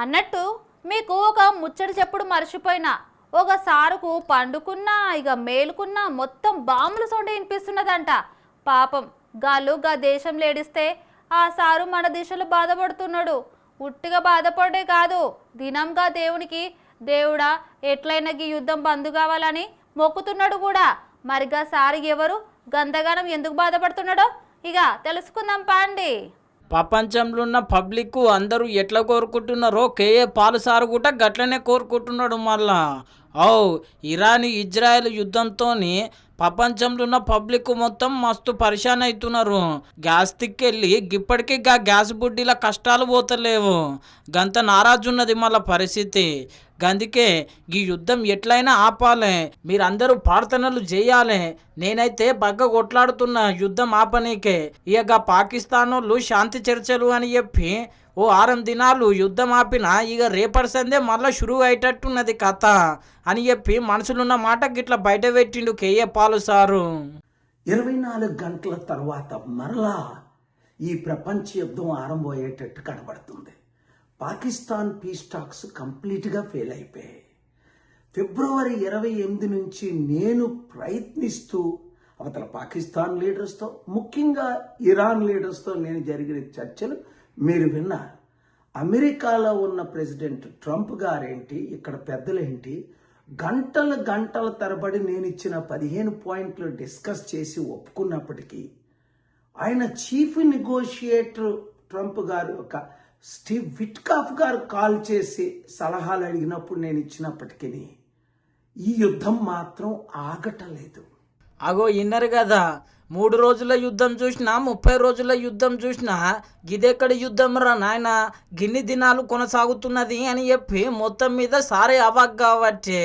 అన్నట్టు మీకు ఒక ముచ్చట చెప్పుడు మర్చిపోయినా. ఒక సారుకు పండుకున్నా ఇక మేలుకున్నా మొత్తం బాంబుల సౌండ్ వినిపిస్తున్నదంట. పాపం గాలు గా దేశం లేడిస్తే ఆ సారు మన దిశలో బాధపడుతున్నాడు. ఉట్టిగా బాధపడే కాదు, దినంగా దేవునికి దేవుడా ఎట్లయినా ఈ యుద్ధం బంద్ కావాలని మొక్కుతున్నాడు కూడా. మరిగా సారు ఎవరు, గందగానం ఎందుకు బాధపడుతున్నాడో ఇక తెలుసుకుందాం పాండి. ప్రపంచంలో ఉన్న పబ్లిక్ అందరూ ఎట్లా కోరుకుంటున్నారో కేఏ పాల్ సార్ కూడా గట్లనే కోరుకుంటున్నాడు. మళ్ళా ఇరాన్ ఇజ్రాయెల్ యుద్ధంతో ప్రపంచంలో ఉన్న పబ్లిక్ మొత్తం మస్తు పరిశాన్ అవుతున్నారు. గ్యాస్ తిక్కెళ్ళి ఇప్పటికీ గ్యాస్ బుడ్డీల కష్టాలు పోతలేవు. గంత నారాజు ఉన్నది మళ్ళీ పరిస్థితి. అందుకే ఈ యుద్ధం ఎట్లయినా ఆపాలి, మీరందరూ ప్రార్థనలు చేయాలి. నేనైతే బగ్గ కొట్లాడుతున్నా యుద్ధం ఆపనీకే. ఇక పాకిస్తాన్ వాళ్ళు శాంతి చర్చలు అని చెప్పి 6 దినాలు యుద్ధం ఆపినా ఇక రేపటి సందే మళ్ళీ షురువు అయ్యేటట్టున్నది కథ అని చెప్పి మనసులున్న మాట గిట్లా బయట పెట్టిండు కేఏ పాల్ సారు. 24 గంటల తర్వాత మరలా ఈ ప్రపంచ యుద్ధం ఆరంభమయ్యేటట్టు కనబడుతుంది. పాకిస్తాన్ పీస్ టాక్స్ కంప్లీట్గా ఫెయిల్ అయిపోయాయి. ఫిబ్రవరి 28 నుంచి నేను ప్రయత్నిస్తూ అవతల పాకిస్తాన్ లీడర్స్తో, ముఖ్యంగా ఇరాన్ లీడర్స్తో నేను జరిగిన చర్చలు మీరు విన్నారు. అమెరికాలో ఉన్న ప్రెసిడెంట్ ట్రంప్ గారేంటి, ఇక్కడ పెద్దలేంటి, గంటల తరబడి నేను ఇచ్చిన 15 పాయింట్లు డిస్కస్ చేసి ఒప్పుకున్నప్పటికీ ఆయన చీఫ్ నెగోషియేటర్ ట్రంప్ గారు ఒక స్టీవ్ విట్కాఫ్ గారు కాల్ చేసి సలహాలు అడిగినప్పుడు నేను ఇచ్చినప్పటికీ ఈ యుద్ధం మాత్రం ఆగటలేదు. ఇన్నరు కదా, 3 రోజుల యుద్ధం చూసినా 30 రోజుల యుద్ధం చూసినా గిదెక్కడి యుద్ధం రా నాయన, గిన్ని దినాలు కొనసాగుతున్నది అని చెప్పి మొత్తం మీద సారే అవాక్ కాబట్టి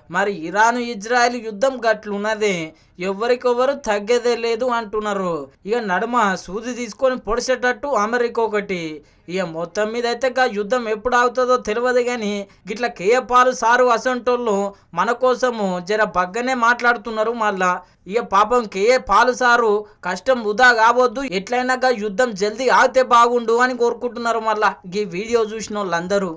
మరి ఇరాన్ ఇజ్రాయెల్ యుద్ధం గట్లున్నది, ఎవరికొవరు తగ్గేదే లేదు అంటున్నారు. ఇక నడుమ సూది తీసుకొని పొడిచేటట్టు అమెరికా ఒకటి. ఇక మొత్తం మీద అయితే యుద్ధం ఎప్పుడు ఆగుతుందో తెలియదు. కానీ గిట్లా కేఏ పాల్ సారు అసంటోళ్ళు మన కోసము జర బగ్గనే మాట్లాడుతున్నారు. మళ్ళా ఇక పాపం కేఏ పాల్ సారు కష్టం వృధా కావద్దు, ఎట్లయినా యుద్ధం జల్దీ ఆగితే బాగుండు అని కోరుకుంటున్నారు. మళ్ళా ఈ వీడియో చూసిన వాళ్ళందరూ